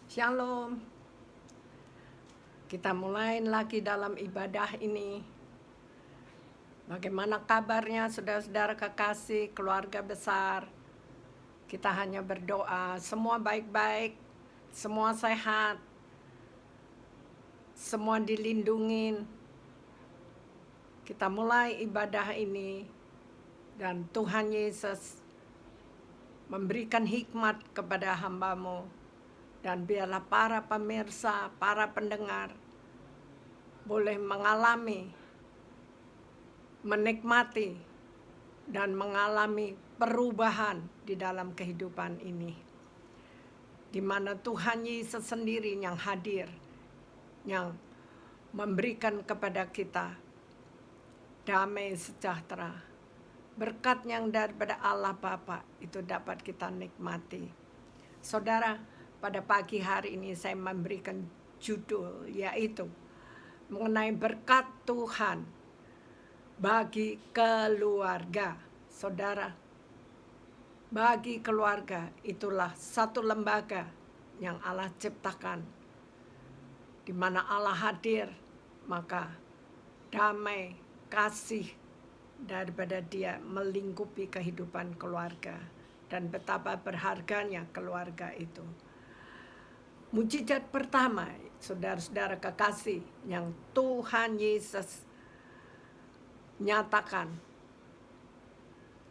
Shalom, kita mulai lagi dalam ibadah ini. Bagaimana kabarnya saudara-saudara kekasih, keluarga besar? Kita hanya berdoa, semua baik-baik, semua sehat, semua dilindungin. Kita mulai ibadah ini dan Tuhan Yesus memberikan hikmat kepada hamba-Mu. Dan biarlah para pemirsa, para pendengar boleh mengalami, menikmati, dan mengalami perubahan di dalam kehidupan ini. Di mana Tuhan Yesus sendiri yang hadir, yang memberikan kepada kita damai sejahtera. Berkat yang daripada Allah Bapa itu dapat kita nikmati. Saudara, pada pagi hari ini saya memberikan judul yaitu mengenai berkat Tuhan bagi keluarga. Saudara, bagi keluarga itulah satu lembaga yang Allah ciptakan. Di mana Allah hadir, maka damai, kasih daripada Dia melingkupi kehidupan keluarga. Dan betapa berharganya keluarga itu. Mujizat pertama, saudara-saudara kekasih, yang Tuhan Yesus nyatakan,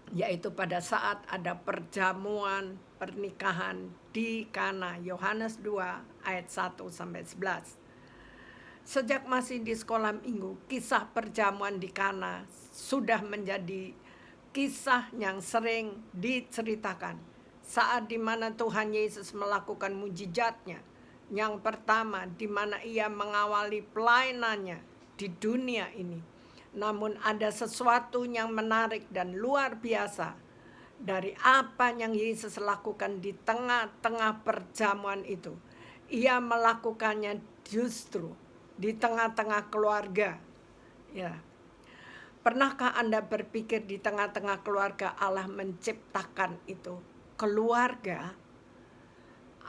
yaitu pada saat ada perjamuan pernikahan di Kana, Yohanes 2 ayat 1-11. Sejak masih di sekolah minggu, kisah perjamuan di Kana sudah menjadi kisah yang sering diceritakan. Saat di mana Tuhan Yesus melakukan mujizatnya, yang pertama di mana Ia mengawali pelayanannya di dunia ini. Namun ada sesuatu yang menarik dan luar biasa dari apa yang Yesus lakukan di tengah-tengah perjamuan itu. Ia melakukannya justru di tengah-tengah keluarga. Ya. Pernahkah Anda berpikir di tengah-tengah keluarga Allah menciptakan itu? Keluarga,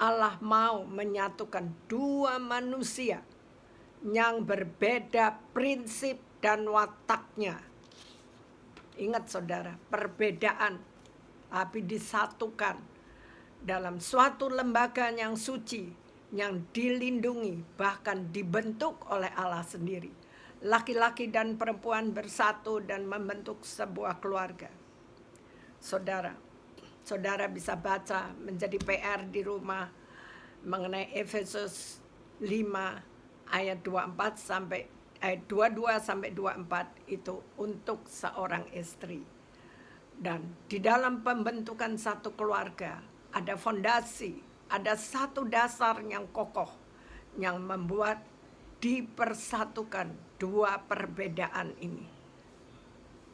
Allah mau menyatukan dua manusia yang berbeda prinsip dan wataknya. Ingat saudara, perbedaan tapi disatukan dalam suatu lembaga yang suci, yang dilindungi, bahkan dibentuk oleh Allah sendiri. Laki-laki dan perempuan bersatu dan membentuk sebuah keluarga. Saudara bisa baca menjadi PR di rumah mengenai Efesus 5 ayat 24 sampai ayat 22 sampai 24 itu untuk seorang istri. Dan di dalam pembentukan satu keluarga ada fondasi, ada satu dasar yang kokoh yang membuat dipersatukan dua perbedaan ini.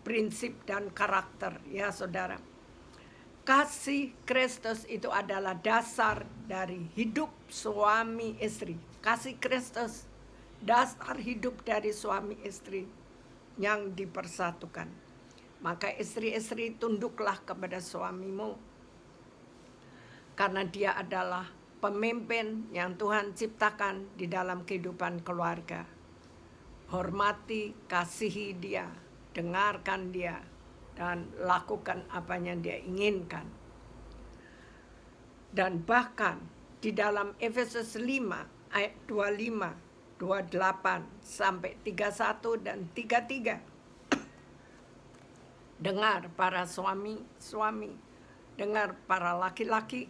Prinsip dan karakter, ya saudara. Kasih Kristus itu adalah dasar dari hidup suami istri. Kasih Kristus, dasar hidup dari suami istri yang dipersatukan. Maka istri-istri tunduklah kepada suamimu. Karena dia adalah pemimpin yang Tuhan ciptakan di dalam kehidupan keluarga. Hormati, kasihi dia, dengarkan dia, dan lakukan apa yang dia inginkan. Dan bahkan di dalam Efesus 5 ayat 25, 28 sampai 31 dan 33. Dengar para suami, dengar para laki-laki.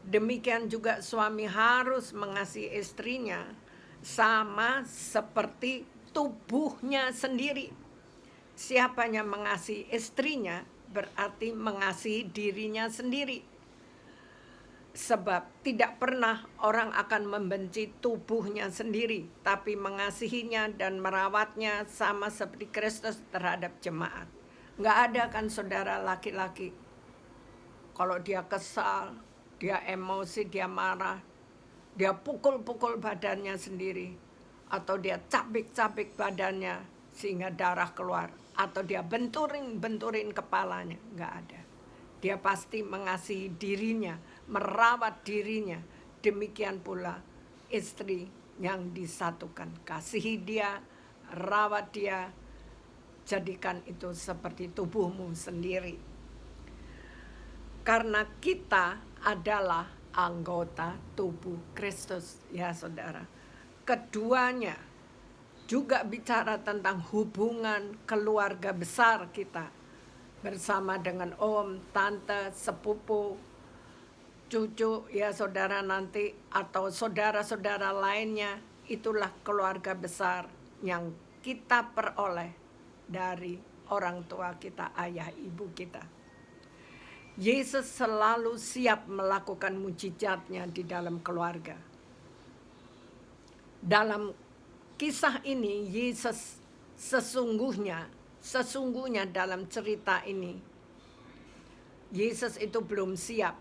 Demikian juga suami harus mengasihi istrinya sama seperti tubuhnya sendiri. Siapa yang mengasihi istrinya berarti mengasihi dirinya sendiri. Sebab tidak pernah orang akan membenci tubuhnya sendiri, tapi mengasihinya dan merawatnya sama seperti Kristus terhadap jemaat. Nggak ada kan saudara laki-laki, kalau dia kesal, dia emosi, dia marah, dia pukul-pukul badannya sendiri, atau dia cabik-cabik badannya sehingga darah keluar, atau dia benturin kepalanya. Nggak ada. Dia pasti mengasihi dirinya, merawat dirinya, demikian pula istri yang disatukan. Kasihi dia, rawat dia, jadikan itu seperti tubuhmu sendiri. Karena kita adalah anggota tubuh Kristus, ya saudara. Keduanya juga bicara tentang hubungan keluarga besar kita bersama dengan om, tante, sepupu, cucu, ya saudara nanti, atau saudara-saudara lainnya. Itulah keluarga besar yang kita peroleh dari orang tua kita, ayah ibu kita. Yesus selalu siap melakukan mujizatnya di dalam keluarga. Dalam kisah ini Yesus sesungguhnya dalam cerita ini Yesus itu belum siap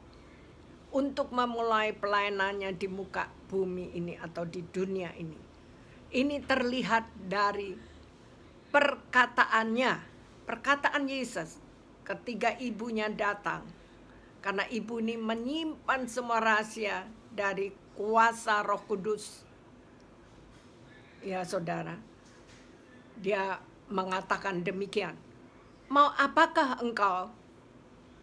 untuk memulai pelayanannya di muka bumi ini atau di dunia ini. Ini terlihat dari perkataan Yesus ketika ibunya datang. Karena ibu ini menyimpan semua rahasia dari kuasa Roh Kudus. Ya saudara, dia mengatakan demikian. Mau apakah engkau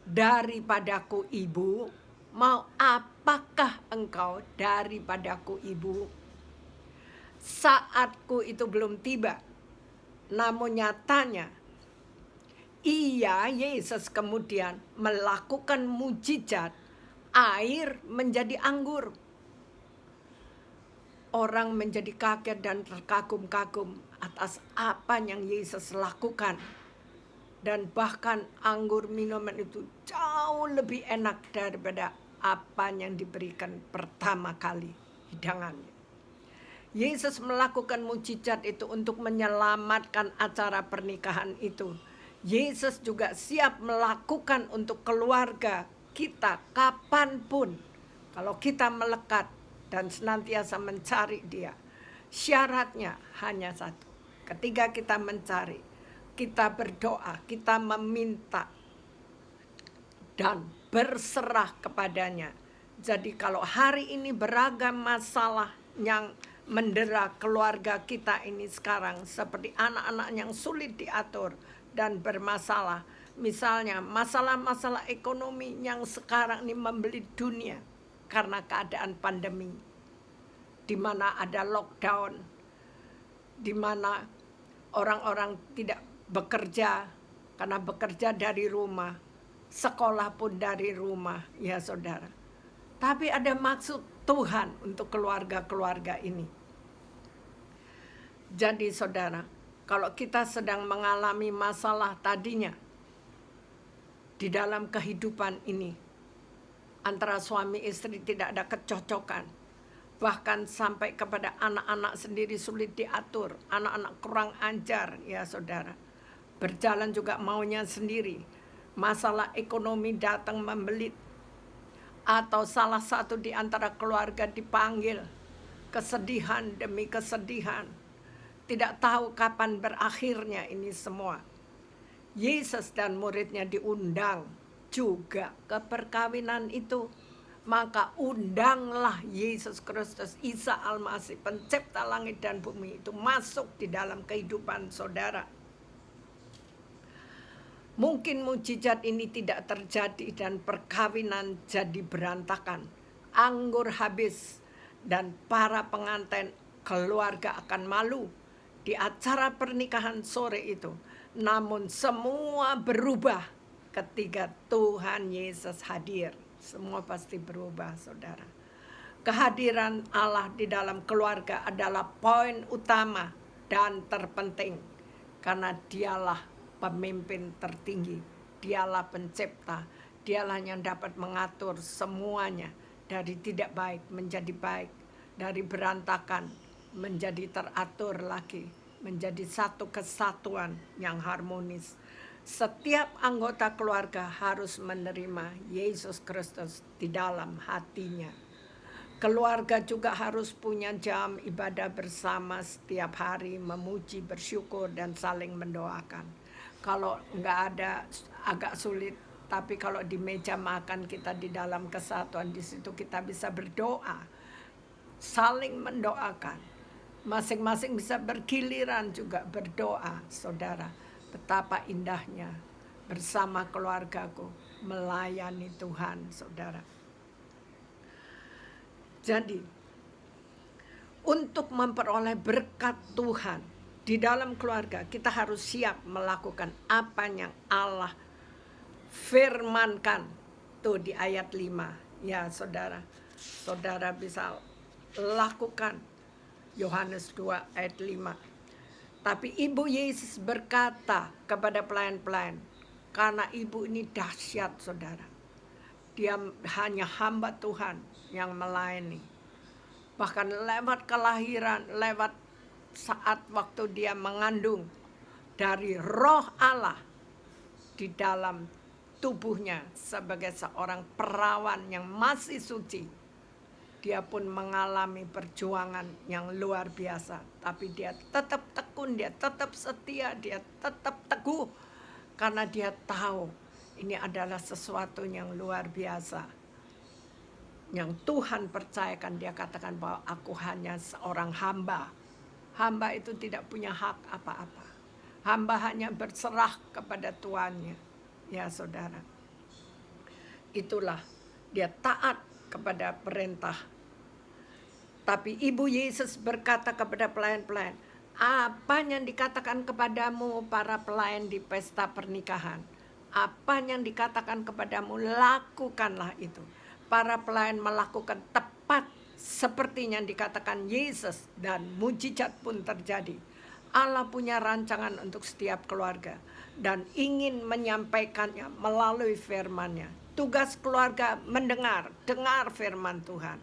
daripadaku ibu? Mau apakah engkau daripadaku ibu? Saatku itu belum tiba. Namun nyatanya, Yesus kemudian melakukan mujizat air menjadi anggur. Orang menjadi kaget dan terkagum-kagum atas apa yang Yesus lakukan. Dan bahkan anggur minuman itu jauh lebih enak daripada apa yang diberikan pertama kali hidangannya. Yesus melakukan mujizat itu untuk menyelamatkan acara pernikahan itu. Yesus juga siap melakukan untuk keluarga kita kapanpun. Kalau kita melekat dan senantiasa mencari dia. Syaratnya hanya satu. Ketika kita mencari, kita berdoa, kita meminta dan berserah kepadanya. Jadi kalau hari ini beragam masalah yang mendera keluarga kita ini sekarang, seperti anak-anak yang sulit diatur dan bermasalah. Misalnya masalah-masalah ekonomi yang sekarang ini membeli dunia karena keadaan pandemi, di mana ada lockdown, di mana orang-orang tidak bekerja karena bekerja dari rumah, sekolah pun dari rumah, ya saudara. Tapi ada maksud Tuhan untuk keluarga-keluarga ini. Jadi saudara, kalau kita sedang mengalami masalah tadinya di dalam kehidupan ini, antara suami istri tidak ada kecocokan, bahkan sampai kepada anak-anak sendiri sulit diatur, anak-anak kurang ajar, ya saudara. Berjalan juga maunya sendiri, masalah ekonomi datang membelit, atau salah satu di antara keluarga dipanggil, kesedihan demi kesedihan, tidak tahu kapan berakhirnya ini semua. Yesus dan muridnya diundang juga ke perkawinan itu. Maka undanglah Yesus Kristus, Isa Al-Masih, pencipta langit dan bumi itu masuk di dalam kehidupan saudara. Mungkin mujizat ini tidak terjadi dan perkawinan jadi berantakan. Anggur habis dan para pengantin keluarga akan malu di acara pernikahan sore itu. Namun semua berubah ketika Tuhan Yesus hadir. Semua pasti berubah, saudara. Kehadiran Allah di dalam keluarga adalah poin utama dan terpenting. Karena dialah pemimpin tertinggi, dialah pencipta, dialah yang dapat mengatur semuanya dari tidak baik menjadi baik, dari berantakan menjadi teratur lagi, menjadi satu kesatuan yang harmonis. Setiap anggota keluarga harus menerima Yesus Kristus di dalam hatinya. Keluarga juga harus punya jam ibadah bersama setiap hari, memuji, bersyukur, dan saling mendoakan. Kalau nggak ada, agak sulit Tapi kalau di meja makan kita di dalam kesatuan, di situ kita bisa berdoa, saling mendoakan. Masing-masing bisa bergiliran juga berdoa, saudara. Betapa indahnya bersama keluargaku melayani Tuhan, saudara. Jadi, untuk memperoleh berkat Tuhan di dalam keluarga, kita harus siap melakukan apa yang Allah firmankan. Tuh di ayat 5. Ya, saudara. Saudara bisa lakukan. Yohanes 2 ayat 5. Tapi Ibu Yesus berkata kepada pelayan-pelayan, karena ibu ini dahsyat, saudara. Dia hanya hamba Tuhan yang melayani. Bahkan lewat kelahiran, lewat saat waktu dia mengandung, dari roh Allah di dalam tubuhnya sebagai seorang perawan yang masih suci. Dia pun mengalami perjuangan yang luar biasa. Tapi dia tetap tekun, dia tetap setia, dia tetap teguh. Karena dia tahu ini adalah sesuatu yang luar biasa. Yang Tuhan percayakan, dia katakan bahwa aku hanya seorang hamba. Hamba itu tidak punya hak apa-apa. Hamba hanya berserah kepada tuannya. Ya saudara. Itulah, dia taat kepada perintah. Tapi Ibu Yesus berkata kepada pelayan-pelayan, apa yang dikatakan kepadamu para pelayan di pesta pernikahan? Apa yang dikatakan kepadamu, lakukanlah itu. Para pelayan melakukan tepat seperti yang dikatakan Yesus, dan mujizat pun terjadi. Allah punya rancangan untuk setiap keluarga dan ingin menyampaikannya melalui firman-Nya. Tugas keluarga dengar firman Tuhan.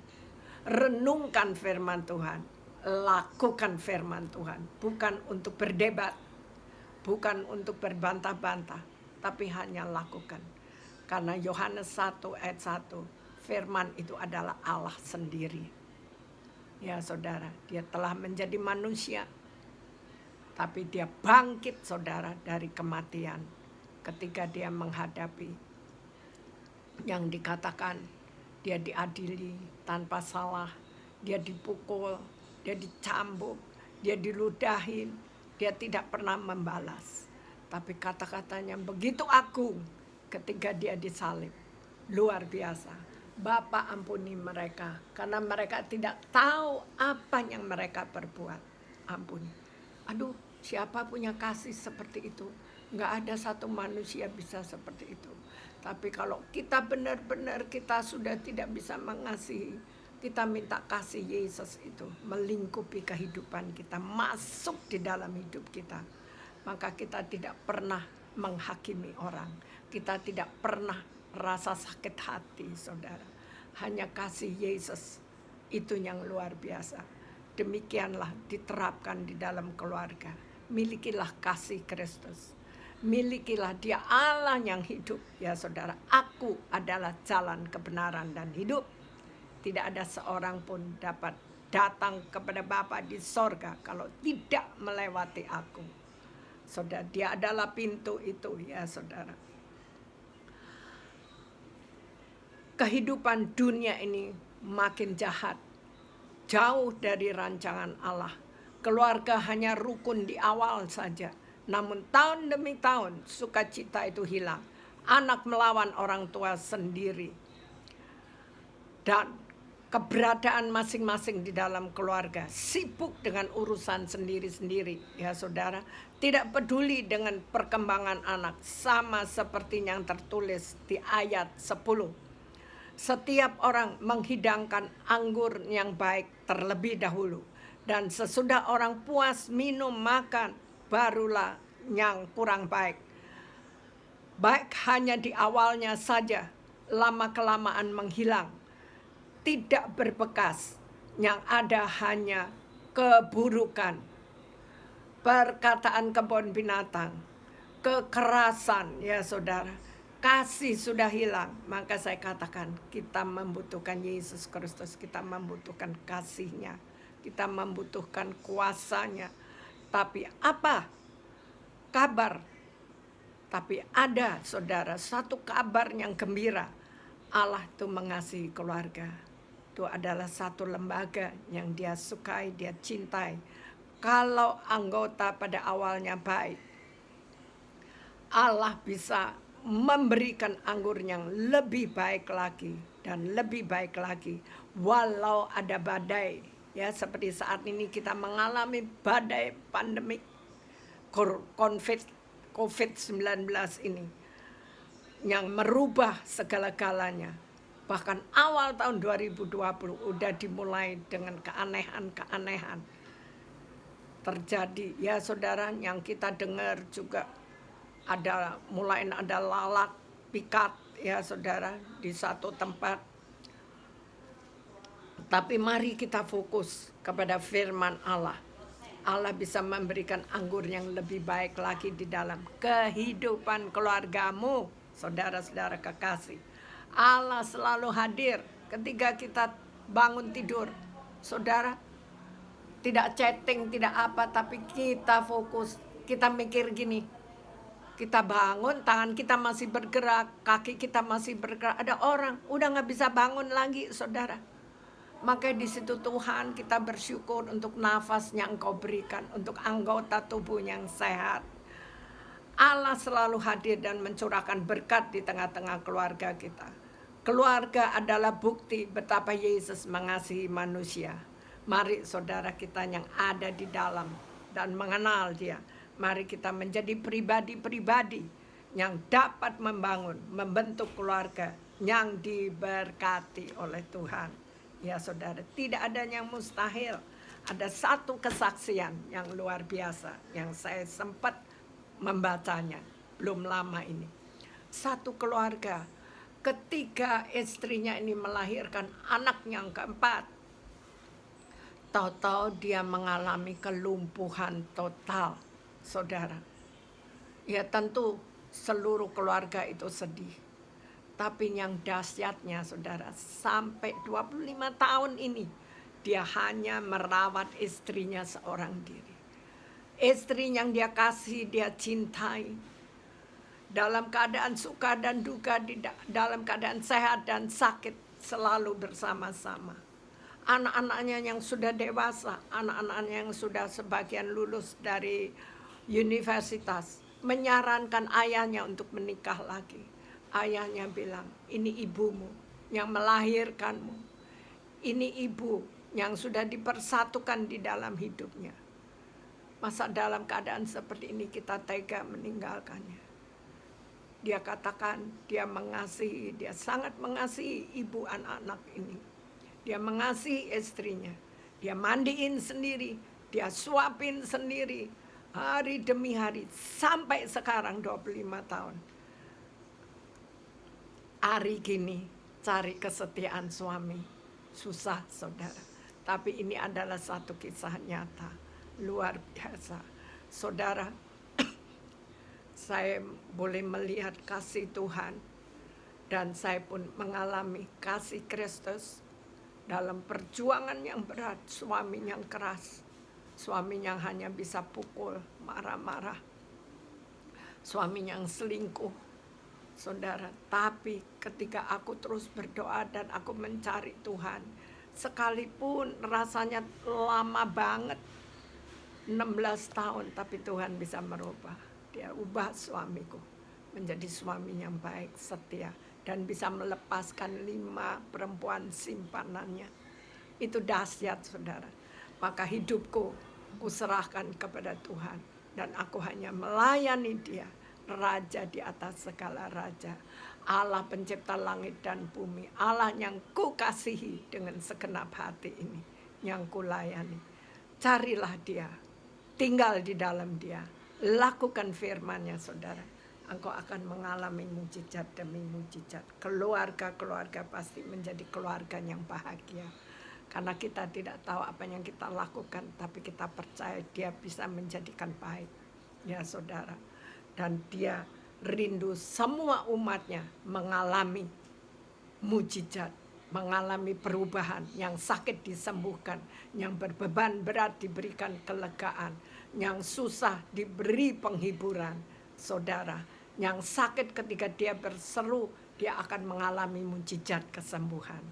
Renungkan firman Tuhan, lakukan firman Tuhan, bukan untuk berdebat, bukan untuk berbantah-bantah, tapi hanya lakukan. Karena Yohanes 1 ayat 1, firman itu adalah Allah sendiri. Ya saudara, dia telah menjadi manusia, tapi dia bangkit, saudara, dari kematian ketika dia menghadapi yang dikatakan dia diadili tanpa salah, dia dipukul, dia dicambuk, dia diludahin, dia tidak pernah membalas. Tapi kata-katanya begitu agung ketika dia disalib. Luar biasa. Bapa, ampuni mereka, karena mereka tidak tahu apa yang mereka perbuat. Ampuni. Aduh, siapa punya kasih seperti itu? Nggak ada satu manusia bisa seperti itu. Tapi kalau kita benar-benar kita sudah tidak bisa mengasihi, kita minta kasih Yesus itu melingkupi kehidupan kita, masuk di dalam hidup kita. Maka kita tidak pernah menghakimi orang. Kita tidak pernah rasa sakit hati, saudara. Hanya kasih Yesus itu yang luar biasa. Demikianlah diterapkan di dalam keluarga. Milikilah kasih Kristus. Milikilah dia Allah yang hidup. Ya saudara, aku adalah jalan kebenaran dan hidup. Tidak ada seorang pun dapat datang kepada Bapa di sorga kalau tidak melewati aku. Saudara, dia adalah pintu itu, ya saudara. Kehidupan dunia ini makin jahat, jauh dari rancangan Allah. Keluarga hanya rukun di awal saja, namun tahun demi tahun sukacita itu hilang. Anak melawan orang tua sendiri, dan keberadaan masing-masing di dalam keluarga, sibuk dengan urusan sendiri-sendiri, ya saudara. Tidak peduli dengan perkembangan anak, sama seperti yang tertulis di ayat 10. Setiap orang menghidangkan anggur yang baik terlebih dahulu, dan sesudah orang puas minum makan, barulah yang kurang baik. Baik hanya di awalnya saja, lama-kelamaan menghilang, tidak berbekas, yang ada hanya keburukan, perkataan kebun binatang, kekerasan, ya saudara. Kasih sudah hilang. Maka saya katakan kita membutuhkan Yesus Kristus, kita membutuhkan kasih-Nya, kita membutuhkan kuasa-Nya. Tapi apa kabar Tapi ada saudara satu kabar yang gembira. Allah itu mengasihi keluarga. Itu adalah satu lembaga yang dia sukai, dia cintai. Kalau anggota pada awalnya baik, Allah bisa memberikan anggur yang lebih baik lagi dan lebih baik lagi. Walau ada badai, ya seperti saat ini kita mengalami badai pandemik COVID-19 ini yang merubah segala-galanya. Bahkan awal tahun 2020 udah dimulai dengan keanehan-keanehan terjadi. Ya saudara, yang kita dengar juga mulai ada lalat pikat ya saudara di satu tempat. Tapi mari kita fokus kepada firman Allah. Allah bisa memberikan anggur yang lebih baik lagi di dalam kehidupan keluargamu, saudara-saudara kekasih. Allah selalu hadir ketika kita bangun tidur. Saudara, tidak chatting, tidak apa, tapi kita fokus. Kita mikir gini, kita bangun, tangan kita masih bergerak, kaki kita masih bergerak. Ada orang udah gak bisa bangun lagi, saudara. Maka di situ Tuhan kita bersyukur untuk nafas yang Engkau berikan, untuk anggota tubuh yang sehat. Allah selalu hadir dan mencurahkan berkat di tengah-tengah keluarga kita. Keluarga adalah bukti betapa Yesus mengasihi manusia. Mari saudara kita yang ada di dalam dan mengenal Dia, mari kita menjadi pribadi-pribadi yang dapat membangun, membentuk keluarga yang diberkati oleh Tuhan. Ya saudara, tidak ada yang mustahil. Ada satu kesaksian yang luar biasa yang saya sempat membacanya belum lama ini. Satu keluarga ketika istrinya ini melahirkan anak yang keempat, tahu-tahu dia mengalami kelumpuhan total, saudara. Ya tentu seluruh keluarga itu sedih. Tapi yang dahsyatnya saudara, sampai 25 tahun ini dia hanya merawat istrinya seorang diri. Istri yang dia kasih, dia cintai. Dalam keadaan suka dan duka, dalam keadaan sehat dan sakit, selalu bersama-sama. Anak-anaknya yang sudah dewasa, anak-anaknya yang sudah sebagian lulus dari universitas, menyarankan ayahnya untuk menikah lagi. Ayahnya bilang, ini ibumu yang melahirkanmu. Ini ibu yang sudah dipersatukan di dalam hidupnya. Masa dalam keadaan seperti ini kita tega meninggalkannya? Dia katakan dia mengasihi, dia sangat mengasihi ibu anak-anak ini. Dia mengasihi istrinya. Dia mandiin sendiri, dia suapin sendiri. Hari demi hari sampai sekarang 25 tahun. Hari gini cari kesetiaan suami susah saudara. Tapi ini adalah satu kisah nyata luar biasa. Saudara, saya boleh melihat kasih Tuhan dan saya pun mengalami kasih Kristus dalam perjuangan yang berat. Suami yang keras, suami yang hanya bisa pukul, marah-marah, suami yang selingkuh. Saudara, tapi ketika aku terus berdoa dan aku mencari Tuhan, sekalipun rasanya lama banget, 16 tahun, tapi Tuhan bisa merubah. Dia ubah suamiku menjadi suami yang baik, setia, dan bisa melepaskan 5 perempuan simpanannya. Itu dahsyat saudara. Maka hidupku kuserahkan kepada Tuhan dan aku hanya melayani Dia, Raja di atas segala raja, Allah pencipta langit dan bumi, Allah yang ku kasihi dengan segenap hati ini, yang ku layani. Carilah Dia, tinggal di dalam Dia, lakukan firman-Nya saudara. Engkau akan mengalami mujizat demi mujizat. Keluarga-keluarga pasti menjadi keluarga yang bahagia. Karena kita tidak tahu apa yang kita lakukan, tapi kita percaya Dia bisa menjadikan baik. Ya saudara. Dan Dia rindu semua umatnya mengalami mujizat, mengalami perubahan, yang sakit disembuhkan, yang berbeban berat diberikan kelegaan, yang susah diberi penghiburan. Saudara, Yang sakit ketika dia berseru, dia akan mengalami mujizat kesembuhan.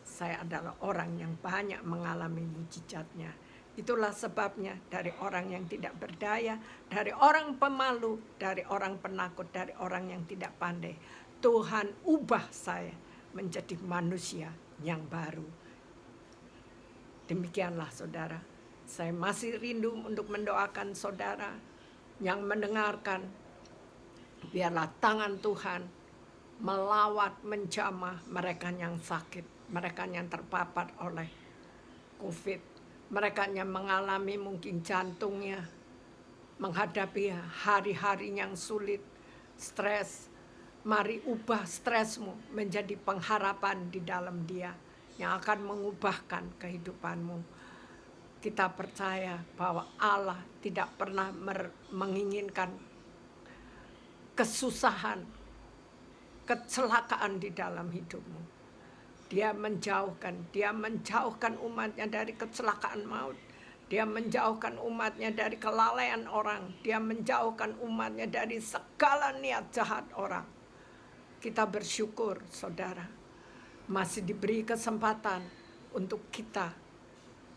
Saya adalah orang yang banyak mengalami mujizatnya. Itulah sebabnya dari orang yang tidak berdaya, dari orang pemalu, dari orang penakut, dari orang yang tidak pandai, Tuhan ubah saya menjadi manusia yang baru. Demikianlah saudara, saya masih rindu untuk mendoakan saudara yang mendengarkan. Biarlah tangan Tuhan melawat, menjamah mereka yang sakit, mereka yang terpapar oleh COVID, mereka yang mengalami mungkin jantungnya, menghadapi hari-hari yang sulit, stres. Mari ubah stresmu menjadi pengharapan di dalam Dia yang akan mengubahkan kehidupanmu. Kita percaya bahwa Allah tidak pernah menginginkan kesusahan, kecelakaan di dalam hidupmu. Dia menjauhkan umatnya dari kecelakaan maut. Dia menjauhkan umatnya dari kelalaian orang. Dia menjauhkan umatnya dari segala niat jahat orang. Kita bersyukur saudara, masih diberi kesempatan untuk kita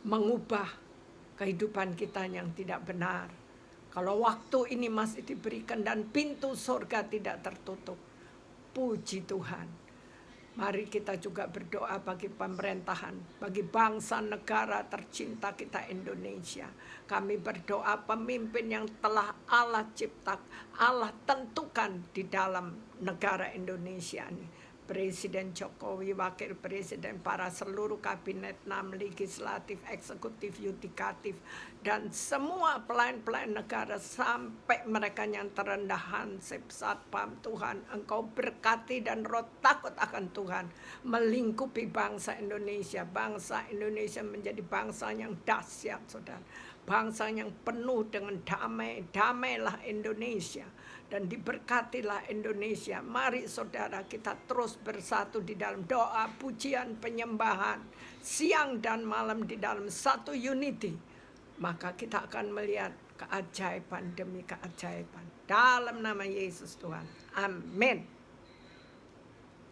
mengubah kehidupan kita yang tidak benar. Kalau waktu ini masih diberikan dan pintu surga tidak tertutup, puji Tuhan. Mari kita juga berdoa bagi pemerintahan, bagi bangsa negara tercinta kita Indonesia. Kami berdoa pemimpin yang telah Allah cipta, Allah tentukan di dalam negara Indonesia ini. Presiden Jokowi, Wakil Presiden, para seluruh kabinet 6, legislatif, eksekutif, yudikatif, dan semua pelayan-pelayan negara sampai mereka yang terendah hansip satpam. Tuhan, Engkau berkati dan roh takut akan Tuhan melingkupi bangsa Indonesia. Bangsa Indonesia menjadi bangsa yang dahsyat, saudara. Bangsa yang penuh dengan damai. Damailah Indonesia dan diberkatilah Indonesia. Mari saudara kita terus bersatu di dalam doa, pujian, penyembahan, siang dan malam di dalam satu unity. Maka kita akan melihat keajaiban demi keajaiban. Dalam nama Yesus Tuhan. Amin.